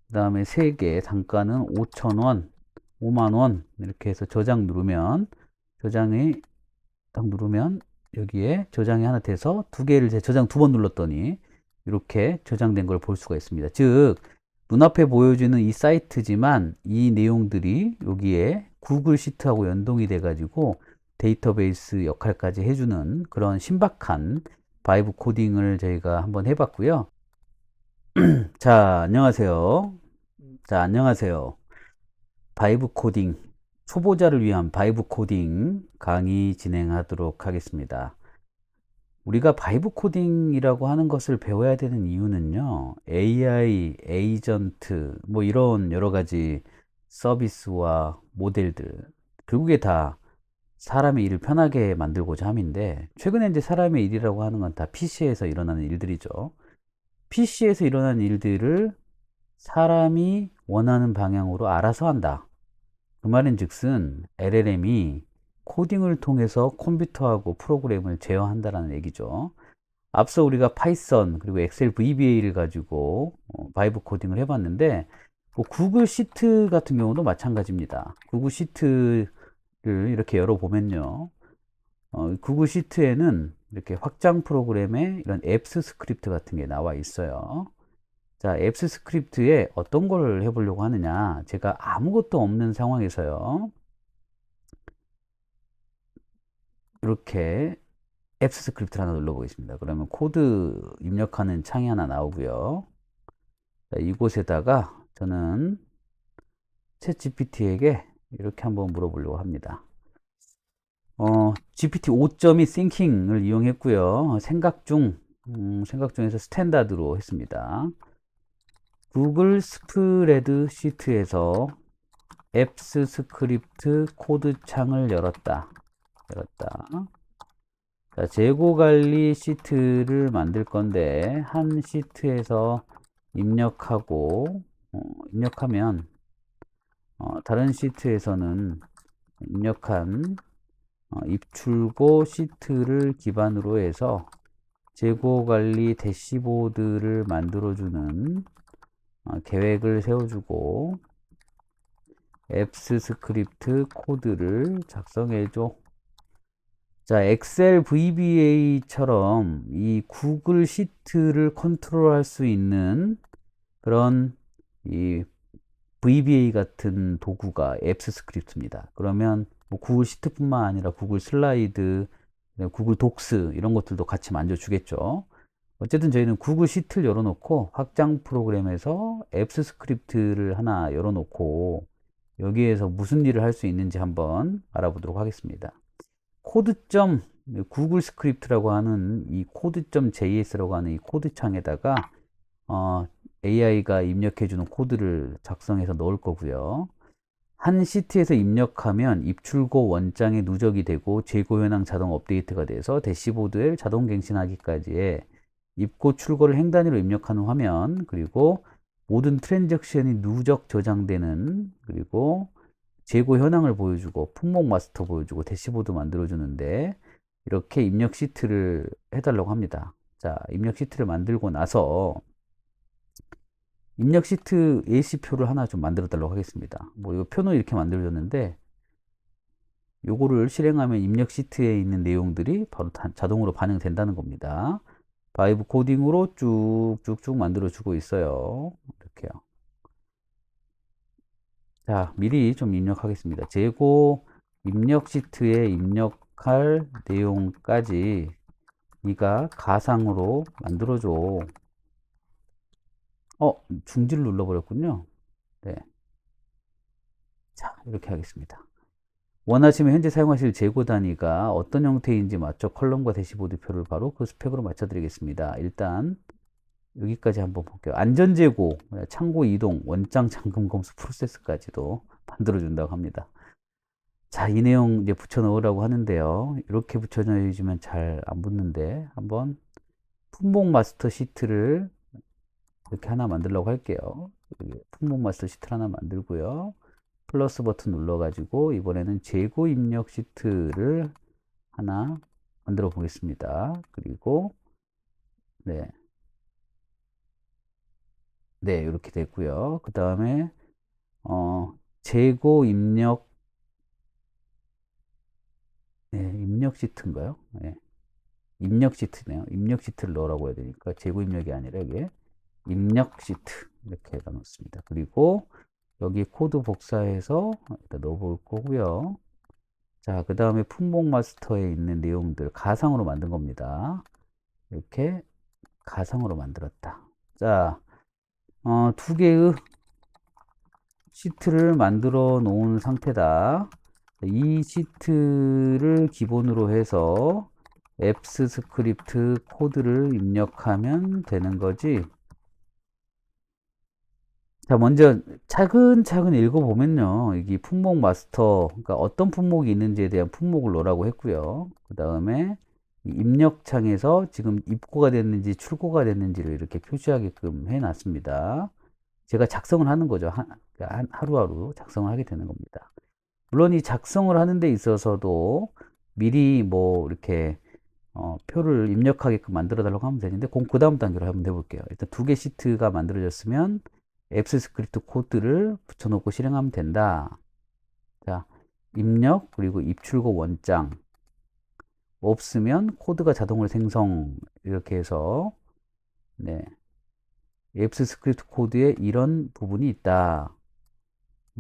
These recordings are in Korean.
그 다음에 3개, 단가는 5,000원, 5만원, 이렇게 해서 저장이 딱 누르면 여기에 저장이 하나 돼서 2개를 저장 2번 눌렀더니 이렇게 저장된 걸 볼 수가 있습니다. 즉, 눈앞에 보여지는 이 사이트지만 이 내용들이 여기에 구글 시트하고 연동이 돼가지고 데이터베이스 역할까지 해주는 그런 신박한 바이브 코딩을 저희가 한번 해봤고요. 자, 안녕하세요. 안녕하세요. 바이브 코딩, 초보자를 위한 바이브 코딩 강의 진행하도록 하겠습니다. 우리가 바이브 코딩이라고 하는 것을 배워야 되는 이유는요, AI, 에이전트, 뭐 이런 여러 가지 서비스와 모델들, 결국에 다 사람의 일을 편하게 만들고자 함인데, 최근에 이제 사람의 일이라고 하는 건 다 PC에서 일어나는 일들이죠. PC에서 일어나는 일들을 사람이 원하는 방향으로 알아서 한다. 그 말인 즉슨 LLM이 코딩을 통해서 컴퓨터하고 프로그램을 제어한다는 얘기죠. 앞서 우리가 파이썬 그리고 엑셀 VBA를 가지고 바이브 코딩을 해봤는데 뭐 구글 시트 같은 경우도 마찬가지입니다. 구글 시트를 이렇게 열어보면요. 구글 시트에는 이렇게 확장 프로그램에 이런 앱스 스크립트 같은 게 나와 있어요. 자, 앱스 스크립트에 어떤 걸 해보려고 하느냐. 제가 아무것도 없는 상황에서요. 이렇게 앱스 스크립트를 하나 눌러보겠습니다. 그러면 코드 입력하는 창이 하나 나오고요. 자, 이곳에다가 저는 챗 GPT에게 이렇게 한번 물어보려고 합니다. GPT 5.2 Thinking을 이용했고요. 생각 중에서 스탠다드로 했습니다. 구글 스프레드 시트에서 앱스 스크립트 코드 창을 열었다. 자, 재고 관리 시트를 만들 건데, 한 시트에서 입력하면, 다른 시트에서는 입력한 입출고 시트를 기반으로 해서 재고 관리 대시보드를 만들어주는 계획을 세워주고, 앱스 스크립트 코드를 작성해줘. 자, 엑셀 VBA처럼 이 구글 시트를 컨트롤할 수 있는 그런 이 VBA 같은 도구가 앱스 스크립트입니다. 그러면 뭐 구글 시트뿐만 아니라 구글 슬라이드, 구글 독스 이런 것들도 같이 만져주겠죠. 어쨌든 저희는 구글 시트를 열어놓고 확장 프로그램에서 앱스 스크립트를 하나 열어놓고 여기에서 무슨 일을 할 수 있는지 한번 알아보도록 하겠습니다. 코드점 구글 스크립트라고 하는 이 코드.js라고 하는 이 코드 창에다가 AI가 입력해주는 코드를 작성해서 넣을 거고요. 한 시트에서 입력하면 입출고 원장에 누적이 되고 재고 현황 자동 업데이트가 돼서 대시보드에 자동 갱신하기까지의 입고 출고를 행 단위로 입력하는 화면, 그리고 모든 트랜잭션이 누적 저장되는, 그리고 재고 현황을 보여주고 품목 마스터 보여주고 대시보드 만들어주는데 이렇게 입력 시트를 해달라고 합니다. 자, 입력 시트를 만들고 나서 입력 시트 예시표를 하나 좀 만들어 달라고 하겠습니다. 뭐 이 표는 이렇게 만들어졌는데 요거를 실행하면 입력 시트에 있는 내용들이 바로 자동으로 반영된다는 겁니다. 바이브 코딩으로 쭉쭉쭉 만들어 주고 있어요. 이렇게요. 자, 미리 좀 입력하겠습니다. 재고 입력 시트에 입력할 내용까지 네가 가상으로 만들어줘. 중지를 눌러버렸군요. 네. 자, 이렇게 하겠습니다. 원하시면 현재 사용하실 재고 단위가 어떤 형태인지 맞춰 컬럼과 대시보드표를 바로 그 스펙으로 맞춰드리겠습니다. 일단 여기까지 한번 볼게요. 안전재고, 창고 이동, 원장 잠금 검수 프로세스까지도 만들어준다고 합니다. 자, 이 내용 이제 붙여 넣으라고 하는데요. 이렇게 붙여 넣어주면 잘 안 붙는데, 한번 품목 마스터 시트를 이렇게 하나 만들려고 할게요. 품목 마스터 시트 하나 만들고요. 플러스 버튼 눌러가지고, 이번에는 재고 입력 시트를 하나 만들어 보겠습니다. 그리고, 네. 네, 이렇게 됐고요. 그 다음에 재고 입력, 네, 입력 시트인가요? 네, 입력 시트네요. 입력 시트를 넣으라고 해야 되니까 재고 입력이 아니라 이게 입력 시트 이렇게 넣습니다. 그리고 여기 코드 복사해서 일단 넣어볼 거고요. 자, 그 다음에 품목 마스터에 있는 내용들 가상으로 만든 겁니다. 이렇게 가상으로 만들었다. 자, 두 개의 시트를 만들어 놓은 상태다. 이 시트를 기본으로 해서 앱스 스크립트 코드를 입력하면 되는 거지. 자, 먼저 차근차근 읽어보면요. 이게 품목 마스터, 그러니까 어떤 품목이 있는지에 대한 품목을 넣으라고 했고요. 그 다음에 입력창에서 지금 입고가 됐는지 출고가 됐는지를 이렇게 표시하게끔 해놨습니다. 제가 작성을 하는 거죠. 하루하루 작성을 하게 되는 겁니다. 물론 이 작성을 하는 데 있어서도 미리 뭐 이렇게 표를 입력하게끔 만들어 달라고 하면 되는데 그 다음 단계로 한번 해볼게요. 일단 두 개 시트가 만들어졌으면 앱스 스크립트 코드를 붙여놓고 실행하면 된다. 자, 입력 그리고 입출고 원장 없으면 코드가 자동으로 생성 이렇게 해서 네, 앱스 스크립트 코드에 이런 부분이 있다.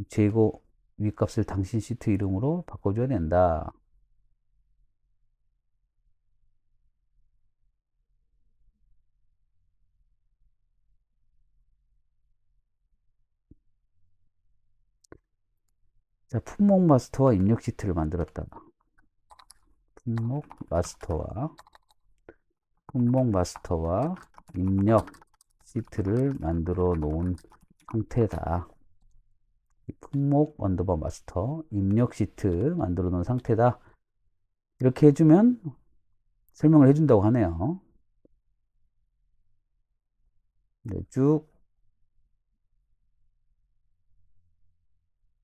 재고 윗값을 당신 시트 이름으로 바꿔줘야 된다. 자, 품목 마스터와 입력 시트를 만들었다. 품목 마스터와 입력 시트를 만들어 놓은 상태다. 품목 언더바 마스터 입력 시트 만들어 놓은 상태다. 이렇게 해주면 설명을 해준다고 하네요. 네, 쭉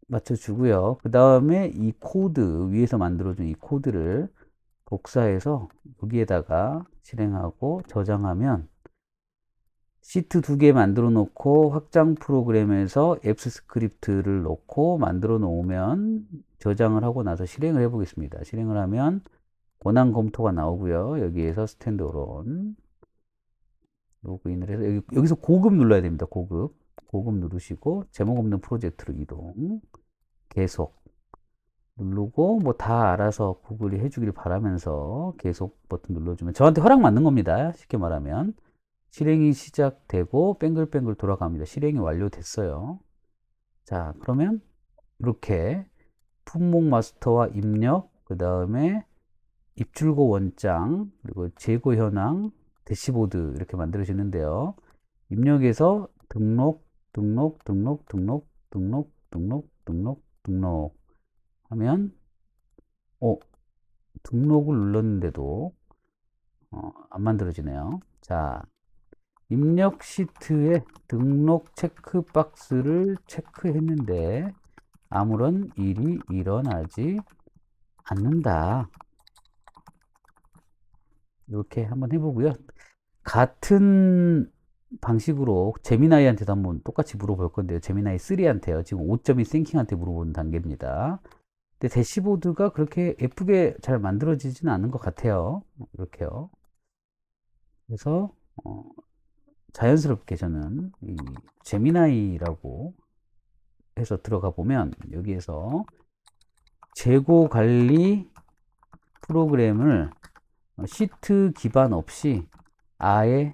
맞춰주고요. 그 다음에 이 코드 위에서 만들어준 이 코드를 복사해서 여기에다가 실행하고 저장하면 시트 두 개 만들어 놓고 확장 프로그램에서 앱스 스크립트를 넣고 만들어 놓으면 저장을 하고 나서 실행을 해 보겠습니다. 실행을 하면 권한 검토가 나오고요. 여기에서 스탠드얼론 로그인을 해서 여기서 고급 눌러야 됩니다. 고급 누르시고 제목 없는 프로젝트로 이동 계속 누르고 뭐 다 알아서 구글이 해주길 바라면서 계속 버튼 눌러주면 저한테 허락 맞는 겁니다. 쉽게 말하면 실행이 시작되고 뱅글뱅글 돌아갑니다. 실행이 완료됐어요. 자, 그러면 이렇게 품목 마스터와 입력, 그 다음에 입출고 원장, 그리고 재고 현황, 대시보드 이렇게 만들어지는데요. 입력에서 등록 하면 등록을 눌렀는데도 안 만들어지네요. 자, 입력 시트에 등록 체크박스를 체크했는데 아무런 일이 일어나지 않는다. 이렇게 한번 해보고요. 같은 방식으로 제미나이한테도 한번 똑같이 물어볼 건데요. 제미나이 3한테요. 지금 5.2 싱킹한테 물어보는 단계입니다. 근데 대시보드가 그렇게 예쁘게 잘 만들어지지는 않은 것 같아요. 이렇게요. 그래서 자연스럽게 저는 이 제미나이라고 해서 들어가 보면 여기에서 재고 관리 프로그램을 시트 기반 없이 아예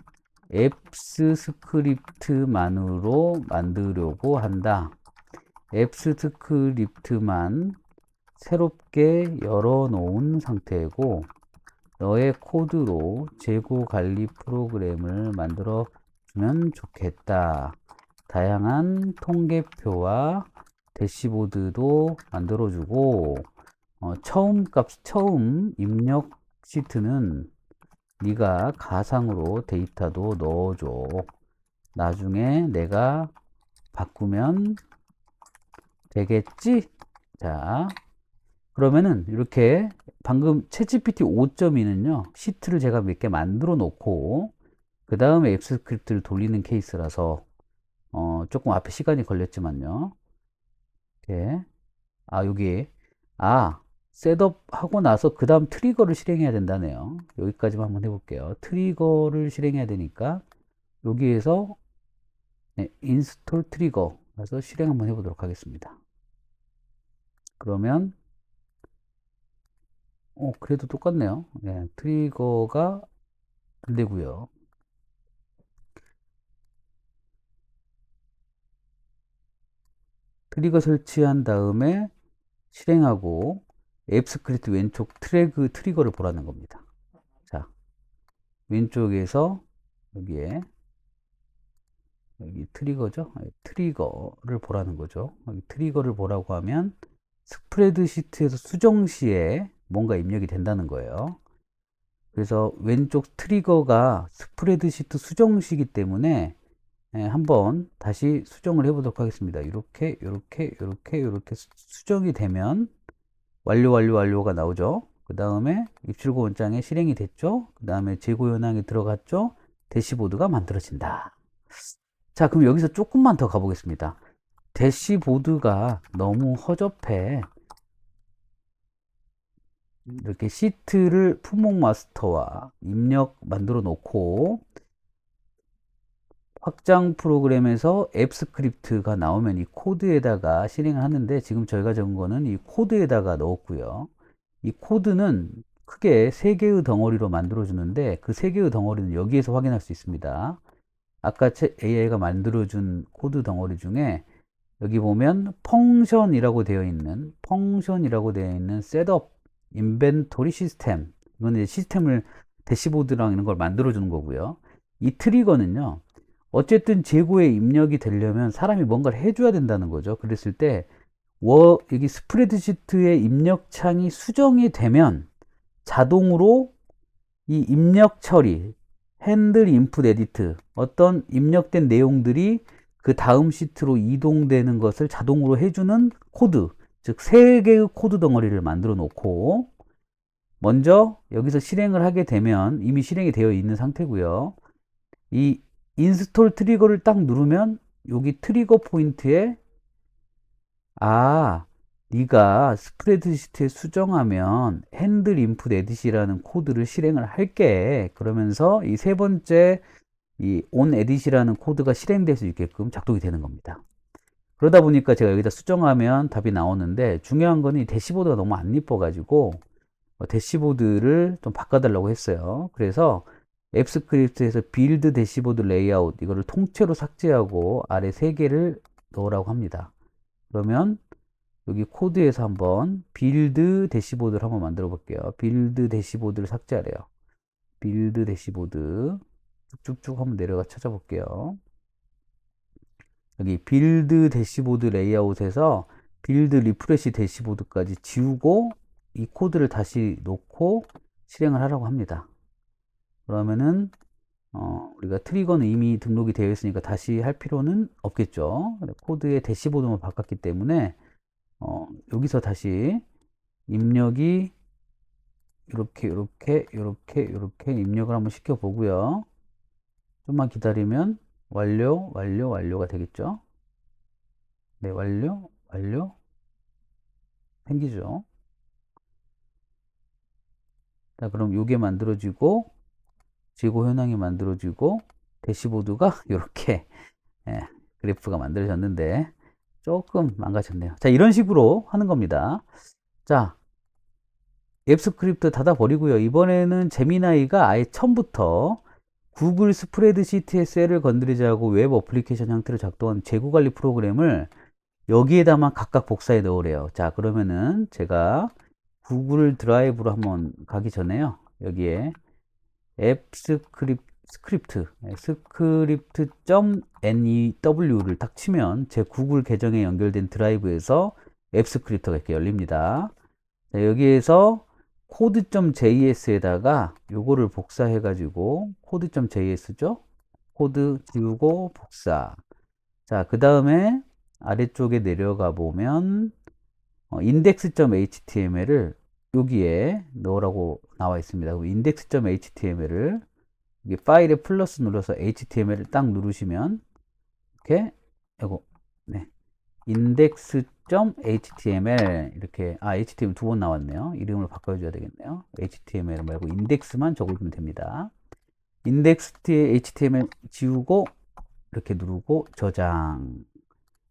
앱스 스크립트만으로 만들려고 한다. 앱스 스크립트만 새롭게 열어놓은 상태고 너의 코드로 재고 관리 프로그램을 만들어 주면 좋겠다. 다양한 통계표와 대시보드도 만들어주고 처음 입력 시트는 네가 가상으로 데이터도 넣어줘. 나중에 내가 바꾸면 되겠지? 자, 그러면은 이렇게 방금 챗GPT 5.2는요 시트를 제가 몇 개 만들어 놓고 그 다음에 앱 스크립트를 돌리는 케이스라서 조금 앞에 시간이 걸렸지만요. 이렇게. 여기. 셋업 하고 나서 그 다음 트리거를 실행해야 된다네요. 여기까지만 한번 해볼게요. 트리거를 실행해야 되니까 여기에서 인스톨 트리거 그래서 실행 한번 해보도록 하겠습니다. 그러면 그래도 똑같네요. 트리거가 안 되고요. 트리거 설치한 다음에 실행하고 앱 스크립트 왼쪽 트리거를 보라는 겁니다. 자, 왼쪽에서 여기에 여기 트리거죠. 트리거를 보라는 거죠. 여기 트리거를 보라고 하면 스프레드시트에서 수정 시에 뭔가 입력이 된다는 거예요. 그래서 왼쪽 트리거가 스프레드시트 수정시기 때문에 한번 다시 수정을 해 보도록 하겠습니다. 이렇게 수정이 되면 완료가 나오죠. 그 다음에 입출고 원장에 실행이 됐죠. 그 다음에 재고 현황이 들어갔죠. 대시보드가 만들어진다. 자, 그럼 여기서 조금만 더 가보겠습니다. 대시보드가 너무 허접해. 이렇게 시트를 품목 마스터와 입력 만들어 놓고 확장 프로그램에서 앱 스크립트가 나오면 이 코드에다가 실행을 하는데 지금 저희가 적은 거는 이 코드에다가 넣었고요. 이 코드는 크게 3개의 덩어리로 만들어 주는데 그 3개의 덩어리는 여기에서 확인할 수 있습니다. 아까 AI가 만들어 준 코드 덩어리 중에 여기 보면 펑션이라고 되어 있는 셋업 인벤토리 시스템, 이건 이제 시스템을 대시보드랑 이런 걸 만들어 주는 거고요. 이 트리거는요, 어쨌든 재고에 입력이 되려면 사람이 뭔가를 해줘야 된다는 거죠. 그랬을 때 여기 스프레드시트의 입력창이 수정이 되면 자동으로 이 입력 처리, 핸들 인풋 에디트, 어떤 입력된 내용들이 그 다음 시트로 이동되는 것을 자동으로 해주는 코드, 즉 3개의 코드 덩어리를 만들어 놓고 먼저 여기서 실행을 하게 되면 이미 실행이 되어 있는 상태고요. 이 인스톨 트리거를 딱 누르면 여기 트리거 포인트에 네가 스프레드시트에 수정하면 핸들 인풋 에디시라는 코드를 실행을 할게. 그러면서 이 세 번째 이 on edit이라는 코드가 실행될 수 있게끔 작동이 되는 겁니다. 그러다 보니까 제가 여기다 수정하면 답이 나오는데 중요한 거는 이 대시보드가 너무 안 이뻐 가지고 대시보드를 좀 바꿔달라고 했어요. 그래서 앱 스크립트에서 빌드 대시보드 레이아웃 이거를 통째로 삭제하고 아래 3개를 넣으라고 합니다. 그러면 여기 코드에서 한번 빌드 대시보드를 한번 만들어 볼게요. 빌드 대시보드를 삭제하래요. 빌드 대시보드 쭉쭉쭉 한번 내려가 찾아볼게요. 여기 빌드 대시보드 레이아웃에서 빌드 리프레시 대시보드까지 지우고 이 코드를 다시 놓고 실행을 하라고 합니다. 그러면은 우리가 트리거는 이미 등록이 되어 있으니까 다시 할 필요는 없겠죠. 코드의 대시보드만 바꿨기 때문에 여기서 다시 입력이 이렇게 입력을 한번 시켜 보고요. 좀만 기다리면 완료가 되겠죠. 네, 완료 생기죠. 자, 그럼 요게 만들어지고 재고 현황이 만들어지고 대시보드가 이렇게 그래프가 만들어졌는데 조금 망가졌네요. 자, 이런 식으로 하는 겁니다. 자, 앱 스크립트 닫아 버리고요. 이번에는 제미나이가 아예 처음부터 구글 스프레드시트의 셀을 건드리지 않고 웹 어플리케이션 형태로 작동한 재고 관리 프로그램을 여기에다만 각각 복사해 넣으래요. 자, 그러면은 제가 구글 드라이브로 한번 가기 전에요. 여기에 앱 script.new를 딱 치면 제 구글 계정에 연결된 드라이브에서 앱 스크립트가 이렇게 열립니다. 자, 여기에서 code.js에다가 요거를 복사해 가지고 code.js죠. 코드 지우고 복사. 자, 그 다음에 아래쪽에 내려가 보면 index.html을 여기에 넣으라고 나와 있습니다. index.html을 파일에 플러스 눌러서 html을 딱 누르시면 이렇게 이거, 네. index.html 이렇게 HTML 두 번 나왔네요. 이름을 바꿔줘야 되겠네요. HTML 말고 인덱스만 적어주면 됩니다. index.html 지우고 이렇게 누르고 저장.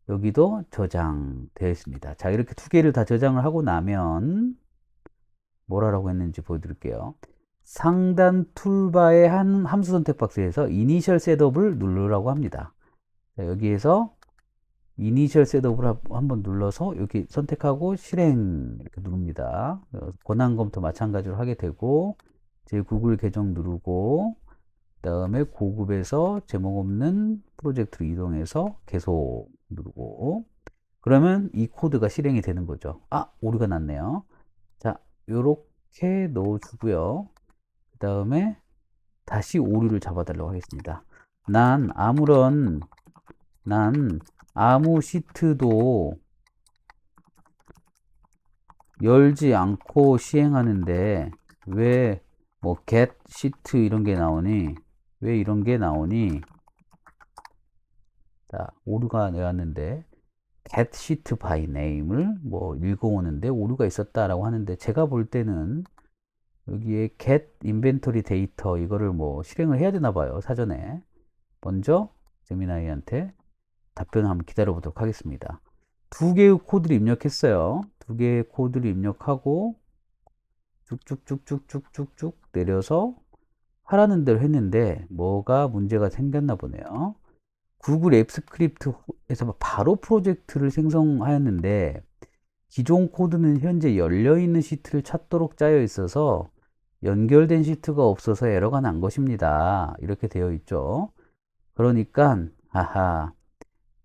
여기도 저장되어 있습니다. 자, 이렇게 두 개를 다 저장을 하고 나면 뭐라고 했는지 보여드릴게요. 상단 툴바의 한 함수 선택 박스에서 이니셜 셋업을 누르라고 합니다. 자, 여기에서 이니셜 셋업을 한번 눌러서 여기 선택하고 실행 이렇게 누릅니다. 권한 검토 마찬가지로 하게 되고 제 구글 계정 누르고 그다음에 고급에서 제목 없는 프로젝트로 이동해서 계속 누르고 그러면 이 코드가 실행이 되는 거죠. 오류가 났네요. 자, 요렇게 넣어주고요. 그 다음에 다시 오류를 잡아달라고 하겠습니다. 난 아무 시트도 열지 않고 시행하는데 왜 뭐 get 시트 이런 게 나오니? 왜 이런 게 나오니? 자, 오류가 나왔는데 get sheet by name을 뭐 읽어오는데 오류가 있었다라고 하는데 제가 볼 때는 여기에 get inventory data 이거를 뭐 실행을 해야 되나 봐요. 사전에. 먼저 제미나이한테 답변을 한번 기다려 보도록 하겠습니다. 두 개의 코드를 입력했어요. 두 개의 코드를 입력하고 쭉쭉쭉쭉쭉쭉쭉 내려서 하라는 대로 했는데 뭐가 문제가 생겼나 보네요. 구글 앱 스크립트에서 바로 프로젝트를 생성하였는데 기존 코드는 현재 열려있는 시트를 찾도록 짜여 있어서 연결된 시트가 없어서 에러가 난 것입니다. 이렇게 되어 있죠. 그러니까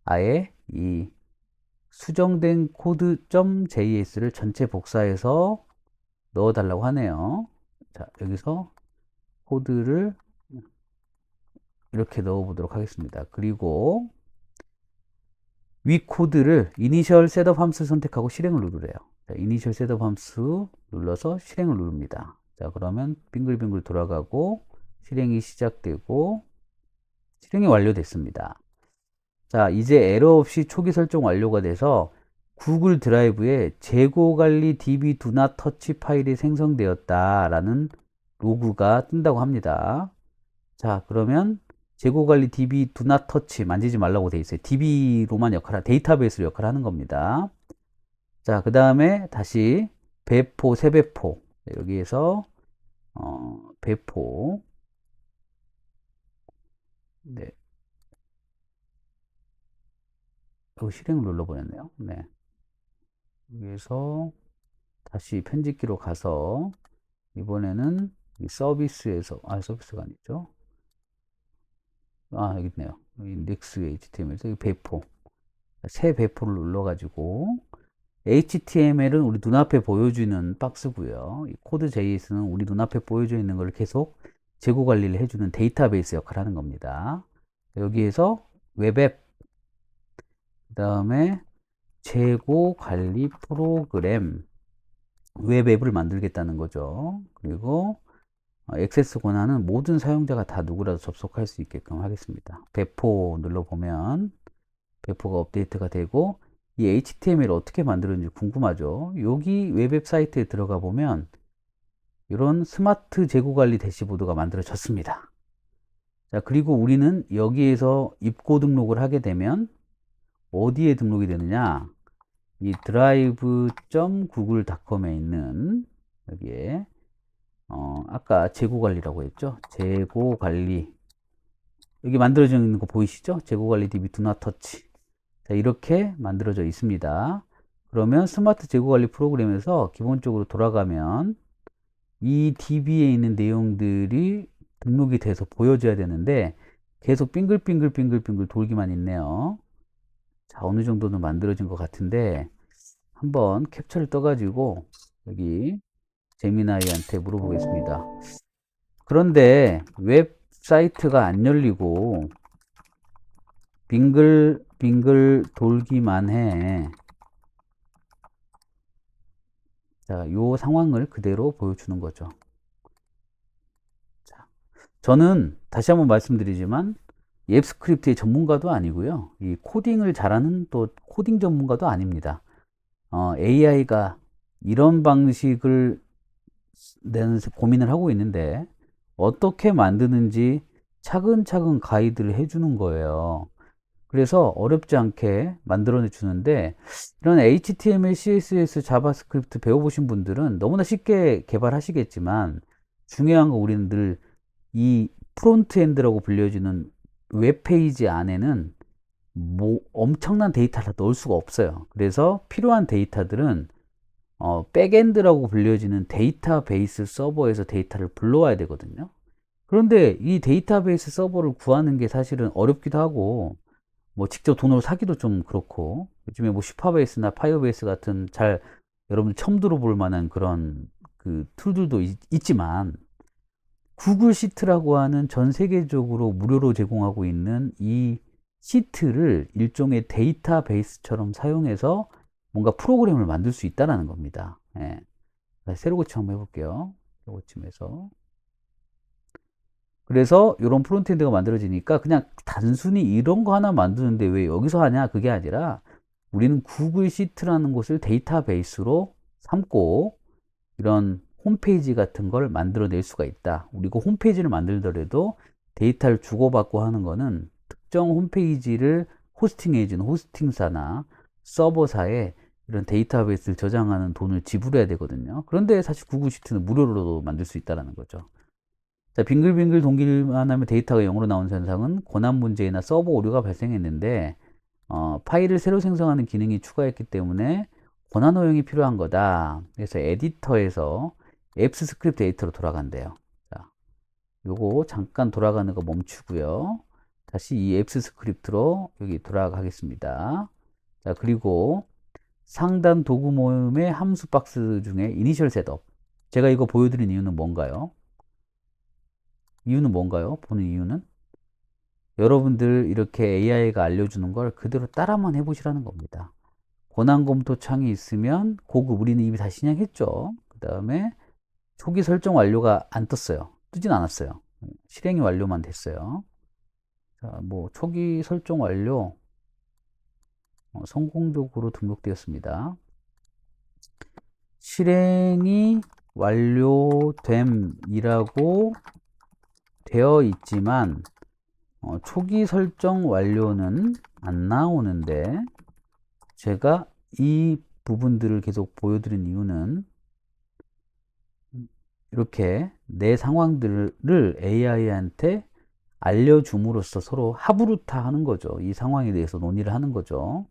아예 이 수정된 코드.js를 전체 복사해서 넣어달라고 하네요. 자, 여기서 코드를 이렇게 넣어 보도록 하겠습니다. 그리고 위 코드를 이니셜 셋업 함수 선택하고 실행을 누르래요. 자, 이니셜 셋업 함수 눌러서 실행을 누릅니다. 자, 그러면 빙글빙글 돌아가고 실행이 시작되고 실행이 완료됐습니다. 자, 이제 에러 없이 초기 설정 완료가 돼서 구글 드라이브에 재고 관리 db do not touch 파일이 생성되었다라는 로그가 뜬다고 합니다. 자, 그러면 재고 관리 db do not touch 만지지 말라고 돼 있어요. db로만 데이터베이스로 역할을 하는 겁니다. 자, 그 다음에 다시 배포, 세배포 여기에서 배포 네. 실행을 눌러버렸네요. 네. 여기에서 다시 편집기로 가서 이번에는 이 서비스에서 서비스가 아니죠. 여기 있네요. 인덱스 HTML에서 이 배포 새 배포를 눌러가지고 HTML은 우리 눈앞에 보여주는 박스고요. 이 코드 JS는 우리 눈앞에 보여져 있는 걸 계속 재고 관리를 해주는 데이터베이스 역할을 하는 겁니다. 여기에서 웹앱 그 다음에 재고 관리 프로그램 웹앱을 만들겠다는 거죠. 그리고 액세스 권한은 모든 사용자가 다 누구라도 접속할 수 있게끔 하겠습니다. 배포 눌러보면 배포가 업데이트가 되고 이 HTML 어떻게 만들었는지 궁금하죠. 여기 웹앱 사이트에 들어가 보면 이런 스마트 재고 관리 대시보드가 만들어졌습니다. 자, 그리고 우리는 여기에서 입고 등록을 하게 되면 어디에 등록이 되느냐? 이 drive.google.com에 있는 여기에 아까 재고 관리라고 했죠? 재고 관리 여기 만들어져 있는 거 보이시죠? 재고 관리 db do not touch. 자, 이렇게 만들어져 있습니다. 그러면 스마트 재고 관리 프로그램에서 기본적으로 돌아가면 이 DB에 있는 내용들이 등록이 돼서 보여줘야 되는데 계속 빙글빙글 돌기만 있네요. 자, 어느 정도는 만들어진 것 같은데 한번 캡처를 떠가지고 여기 제미나이한테 물어보겠습니다. 그런데 웹사이트가 안 열리고 빙글 돌기만 해. 자, 요 상황을 그대로 보여주는 거죠. 자, 저는 다시 한번 말씀드리지만 앱 스크립트의 전문가도 아니고요. 이 코딩을 잘하는 또 코딩 전문가도 아닙니다. AI가 이런 방식을 내는 고민을 하고 있는데 어떻게 만드는지 차근차근 가이드를 해주는 거예요. 그래서 어렵지 않게 만들어 주는데 이런 HTML, CSS, 자바스크립트 배워보신 분들은 너무나 쉽게 개발하시겠지만 중요한 건 우리는 늘 이 프론트엔드라고 불려지는 웹페이지 안에는 뭐 엄청난 데이터를 넣을 수가 없어요. 그래서 필요한 데이터들은 백엔드라고 불려지는 데이터베이스 서버에서 데이터를 불러와야 되거든요. 그런데 이 데이터베이스 서버를 구하는 게 사실은 어렵기도 하고 뭐 직접 돈으로 사기도 좀 그렇고 요즘에 뭐 슈퍼베이스나 파이어베이스 같은 잘 여러분들 처음 들어볼 만한 그런 그 툴들도 있지만 구글 시트라고 하는 전 세계적으로 무료로 제공하고 있는 이 시트를 일종의 데이터베이스처럼 사용해서 뭔가 프로그램을 만들 수 있다는 겁니다. 예. 다시 세로 고침 한번 해볼게요. 세로 고침해서. 그래서 이런 프론트엔드가 만들어지니까 그냥 단순히 이런 거 하나 만드는데 왜 여기서 하냐? 그게 아니라 우리는 구글 시트라는 곳을 데이터베이스로 삼고 이런 홈페이지 같은 걸 만들어낼 수가 있다. 그리고 홈페이지를 만들더라도 데이터를 주고받고 하는 거는 특정 홈페이지를 호스팅해주는 호스팅사나 서버사에 이런 데이터베이스를 저장하는 돈을 지불해야 되거든요. 그런데 사실 구글 시트는 무료로도 만들 수 있다는 거죠. 자, 빙글빙글 동기만 하면 데이터가 0으로 나오는 현상은 권한 문제나 서버 오류가 발생했는데 파일을 새로 생성하는 기능이 추가했기 때문에 권한 허용이 필요한 거다. 그래서 에디터에서 앱스 스크립트 에디터로 돌아간대요. 자, 요거 잠깐 돌아가는 거 멈추고요. 다시 이 앱스 스크립트로 여기 돌아가겠습니다. 자, 그리고 상단 도구 모음의 함수 박스 중에 이니셜 셋업. 제가 이거 보여드린 이유는 뭔가요? 이유는 뭔가요? 보는 이유는? 여러분들 이렇게 AI가 알려주는 걸 그대로 따라만 해보시라는 겁니다. 권한 검토 창이 있으면 고급 우리는 이미 다 신청했죠. 그 다음에 초기 설정 완료가 안 떴어요. 뜨진 않았어요. 실행이 완료만 됐어요. 자, 뭐 초기 설정 완료 성공적으로 등록되었습니다. 실행이 완료됨이라고 되어 있지만 초기 설정 완료는 안 나오는데 제가 이 부분들을 계속 보여드린 이유는 이렇게 내 상황들을 AI한테 알려줌으로써 서로 하부루타 하는 거죠. 이 상황에 대해서 논의를 하는 거죠.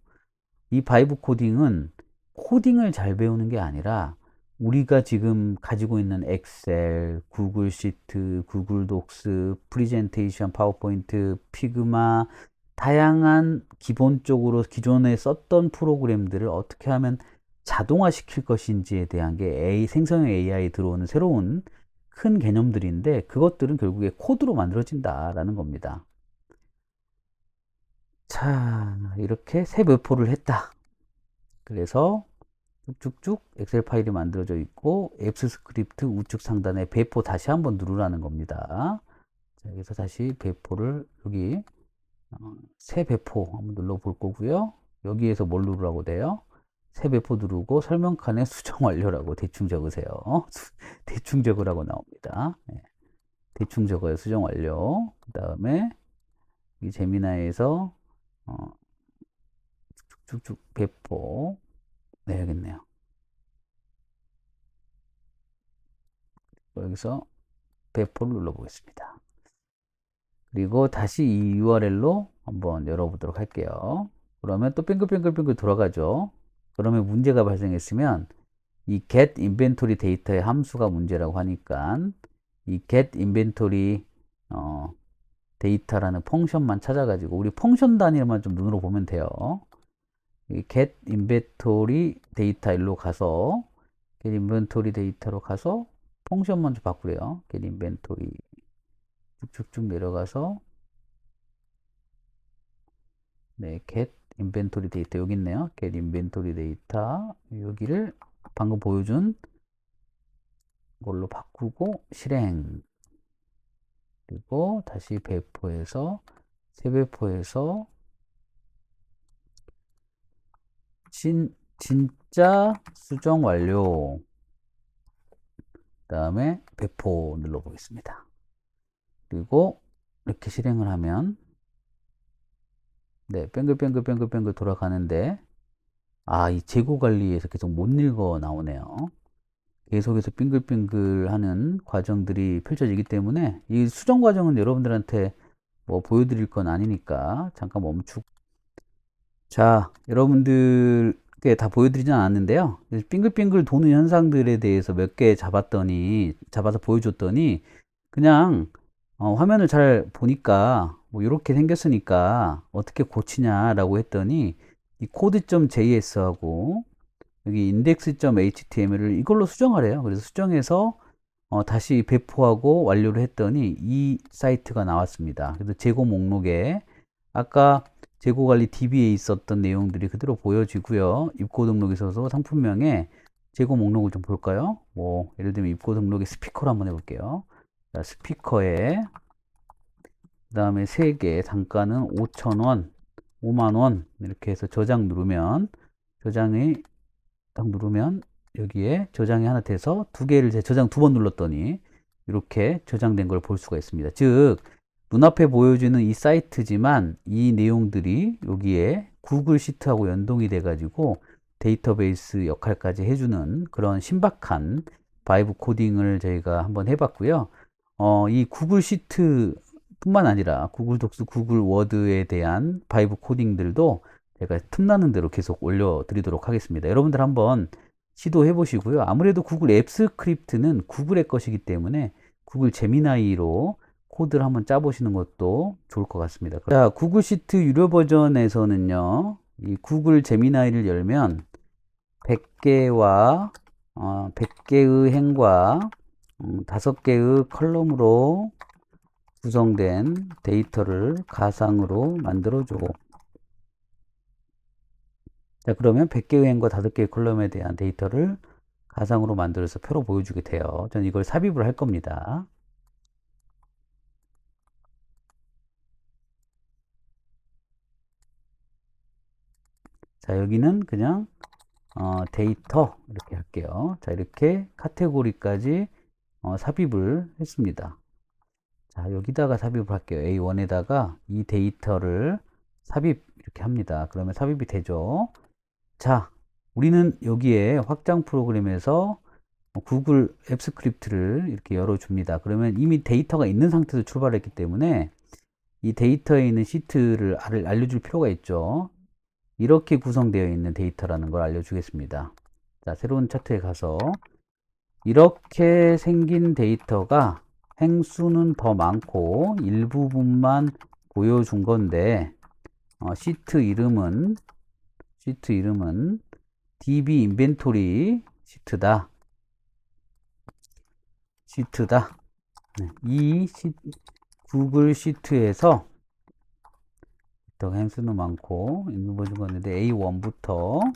이 바이브 코딩은 코딩을 잘 배우는 게 아니라 우리가 지금 가지고 있는 엑셀, 구글 시트, 구글 독스, 프리젠테이션, 파워포인트, 피그마, 다양한 기본적으로 기존에 썼던 프로그램들을 어떻게 하면 자동화 시킬 것인지에 대한 게 생성형 AI 들어오는 새로운 큰 개념들인데 그것들은 결국에 코드로 만들어진다라는 겁니다. 자, 이렇게 새 배포를 했다. 그래서 쭉쭉쭉 엑셀 파일이 만들어져 있고 앱스 스크립트 우측 상단에 배포 다시 한번 누르라는 겁니다. 자, 여기서 다시 배포를 여기 새 배포 한번 눌러 볼 거고요. 여기에서 뭘 누르라고 돼요? 새 배포 누르고 설명칸에 수정 완료라고 대충 적으세요. 대충 적으라고 나옵니다. 네. 대충 적어요. 수정 완료. 그 다음에 이 제미나이에서 쭉쭉쭉 배포 네, 여기 있네요. 여기서 배포를 눌러보겠습니다. 그리고 다시 이 URL로 한번 열어보도록 할게요. 그러면 또 빙글빙글빙글 돌아가죠. 그러면 문제가 발생했으면 이 get inventory 데이터의 함수가 문제라고 하니까 이 get inventory 데이터라는 펑션만 찾아가지고 우리 펑션 단위만 좀 눈으로 보면 돼요. 이 get inventory 데이터 일로 가서 get inventory 데이터로 가서 펑션 먼저 바꾸래요. get inventory 쭉쭉쭉 내려가서 네, get inventory 데이터 여기 있네요. get inventory 데이터 여기를 방금 보여준 걸로 바꾸고 실행 그리고 다시 배포해서 세배포에서 진짜 수정 완료. 그 다음에 배포 눌러보겠습니다. 그리고 이렇게 실행을 하면 네, 뱅글뱅글 돌아가는데 이 재고 관리에서 계속 못 읽어 나오네요. 계속해서 빙글빙글 하는 과정들이 펼쳐지기 때문에 이 수정 과정은 여러분들한테 뭐 보여드릴 건 아니니까 잠깐 멈추고. 자, 여러분들께 다 보여드리진 않았는데요. 빙글빙글 도는 현상들에 대해서 몇 개 잡아서 보여줬더니 그냥 화면을 잘 보니까 뭐 이렇게 생겼으니까 어떻게 고치냐라고 했더니 이 code.js하고 여기 index.html을 이걸로 수정하래요. 그래서 수정해서 다시 배포하고 완료를 했더니 이 사이트가 나왔습니다. 그래서 재고 목록에 아까 재고 관리 DB에 있었던 내용들이 그대로 보여지고요. 입고 등록에 있어서 상품명에 재고 목록을 좀 볼까요? 뭐 예를 들면 입고 등록에 스피커로 한번 해볼게요. 자, 스피커에 그 다음에 3개 단가는 5,000원, 5만원 이렇게 해서 저장 누르면 저장이 딱 누르면 여기에 저장이 하나 돼서 두 개를 저장 2번 눌렀더니 이렇게 저장된 걸 볼 수가 있습니다. 즉 눈앞에 보여주는 이 사이트지만 이 내용들이 여기에 구글 시트하고 연동이 돼 가지고 데이터베이스 역할까지 해주는 그런 신박한 바이브 코딩을 저희가 한번 해봤고요. 이 구글 시트 뿐만 아니라 구글 독스, 구글 워드에 대한 바이브 코딩들도 제가 틈나는 대로 계속 올려드리도록 하겠습니다. 여러분들 한번 시도해 보시고요. 아무래도 구글 앱 스크립트는 구글의 것이기 때문에 구글 제미나이로 코드를 한번 짜보시는 것도 좋을 것 같습니다. 자, 구글 시트 유료 버전에서는요, 이 구글 제미나이를 열면 100개의 행과 5개의 컬럼으로 구성된 데이터를 가상으로 만들어줘. 자, 그러면 100개의 행과 5개의 컬럼에 대한 데이터를 가상으로 만들어서 표로 보여주게 돼요. 저는 이걸 삽입을 할 겁니다. 자, 여기는 그냥 데이터 이렇게 할게요. 자, 이렇게 카테고리까지 삽입을 했습니다. 자, 여기다가 삽입을 할게요. A1에다가 이 데이터를 삽입 이렇게 합니다. 그러면 삽입이 되죠. 자, 우리는 여기에 확장 프로그램에서 구글 앱 스크립트를 이렇게 열어줍니다. 그러면 이미 데이터가 있는 상태에서 출발했기 때문에 이 데이터에 있는 시트를 알려줄 필요가 있죠. 이렇게 구성되어 있는 데이터라는 걸 알려주겠습니다. 자, 새로운 차트에 가서 이렇게 생긴 데이터가 행수는 더 많고 일부분만 보여준 건데 시트 이름은 DB 인벤토리 시트다. 네, 이 구글 시트에서 더 행수는 많고 일부 보여준 건데 A1부터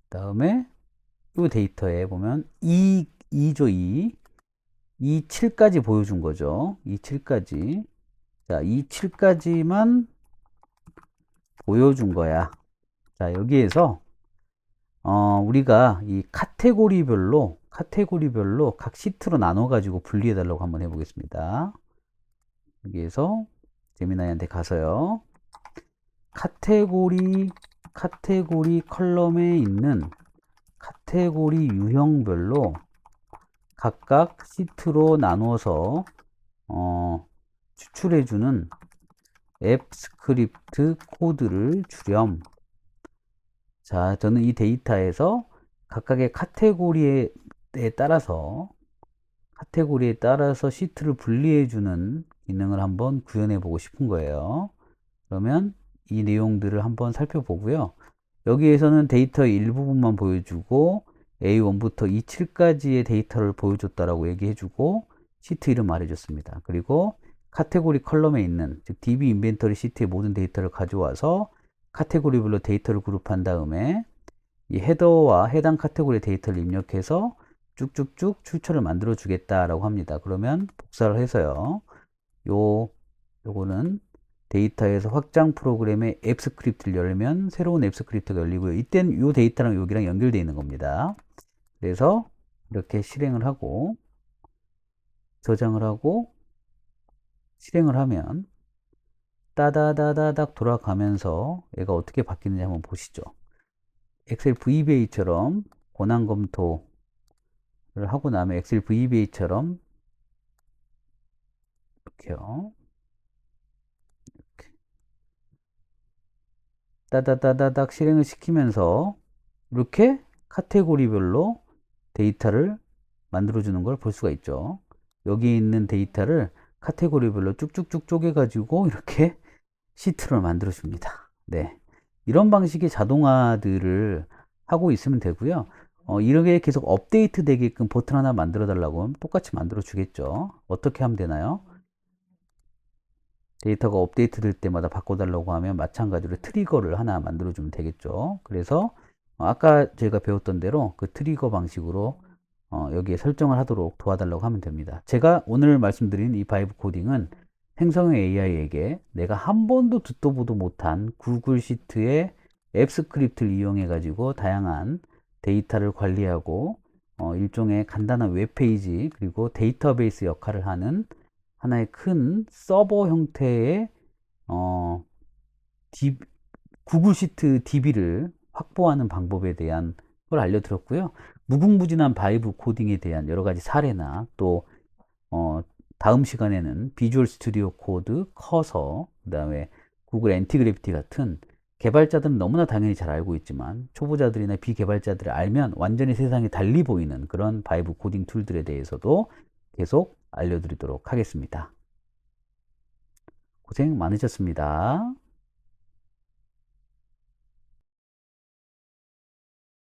그다음에 이 데이터에 보면 2죠 2. 7까지 보여준 거죠. 7까지. 자, 7까지만 보여준 거야. 자, 여기에서 우리가 이 카테고리별로 각 시트로 나눠 가지고 분리해 달라고 한번 해보겠습니다. 여기에서 제미나이한테 가서요. 카테고리 컬럼에 있는 카테고리 유형별로 각각 시트로 나누어서 추출해주는 앱 스크립트 코드를 주렴. 자, 저는 이 데이터에서 각각의 카테고리에 따라서 시트를 분리해주는 기능을 한번 구현해 보고 싶은 거예요. 그러면 이 내용들을 한번 살펴보고요. 여기에서는 데이터의 일부분만 보여주고 A1부터 E7까지의 데이터를 보여줬다라고 얘기해주고 시트 이름 말해줬습니다. 그리고 카테고리 컬럼에 있는 즉 DB 인벤토리 시트의 모든 데이터를 가져와서 카테고리별로 데이터를 그룹한 다음에 이 헤더와 해당 카테고리 데이터를 입력해서 쭉쭉쭉 출처를 만들어 주겠다라고 합니다. 그러면 복사를 해서요. 요거는 데이터에서 확장 프로그램의 앱 스크립트를 열면 새로운 앱 스크립트가 열리고요. 이땐 이 데이터랑 여기랑 연결되어 있는 겁니다. 그래서 이렇게 실행을 하고 저장을 하고 실행을 하면 따다다다닥 돌아가면서 얘가 어떻게 바뀌는지 한번 보시죠. 엑셀 VBA처럼 권한 검토를 하고 나면 엑셀 VBA처럼 이렇게요. 따다다다닥 실행을 시키면서 이렇게 카테고리별로 데이터를 만들어주는 걸 볼 수가 있죠. 여기 있는 데이터를 카테고리별로 쭉쭉쭉 쪼개가지고 이렇게 시트를 만들어줍니다. 네. 이런 방식의 자동화들을 하고 있으면 되고요. 이렇게 계속 업데이트 되게끔 버튼 하나 만들어 달라고 하면 똑같이 만들어 주겠죠. 어떻게 하면 되나요? 데이터가 업데이트 될 때마다 바꿔달라고 하면 마찬가지로 트리거를 하나 만들어 주면 되겠죠. 그래서 아까 제가 배웠던 대로 그 트리거 방식으로 여기에 설정을 하도록 도와달라고 하면 됩니다. 제가 오늘 말씀드린 이 바이브 코딩은 생성형 AI에게 내가 한 번도 듣도 보도 못한 구글 시트의 앱 스크립트를 이용해 가지고 다양한 데이터를 관리하고 일종의 간단한 웹페이지 그리고 데이터베이스 역할을 하는 하나의 큰 서버 형태의 구글 시트 DB를 확보하는 방법에 대한 걸 알려드렸고요. 무궁무진한 바이브 코딩에 대한 여러 가지 사례나 또 다음 시간에는 비주얼 스튜디오 코드, 커서, 그 다음에 구글 엔티그래피티 같은 개발자들은 너무나 당연히 잘 알고 있지만 초보자들이나 비개발자들이 알면 완전히 세상이 달리 보이는 그런 바이브 코딩 툴들에 대해서도 계속 알려드리도록 하겠습니다. 고생 많으셨습니다.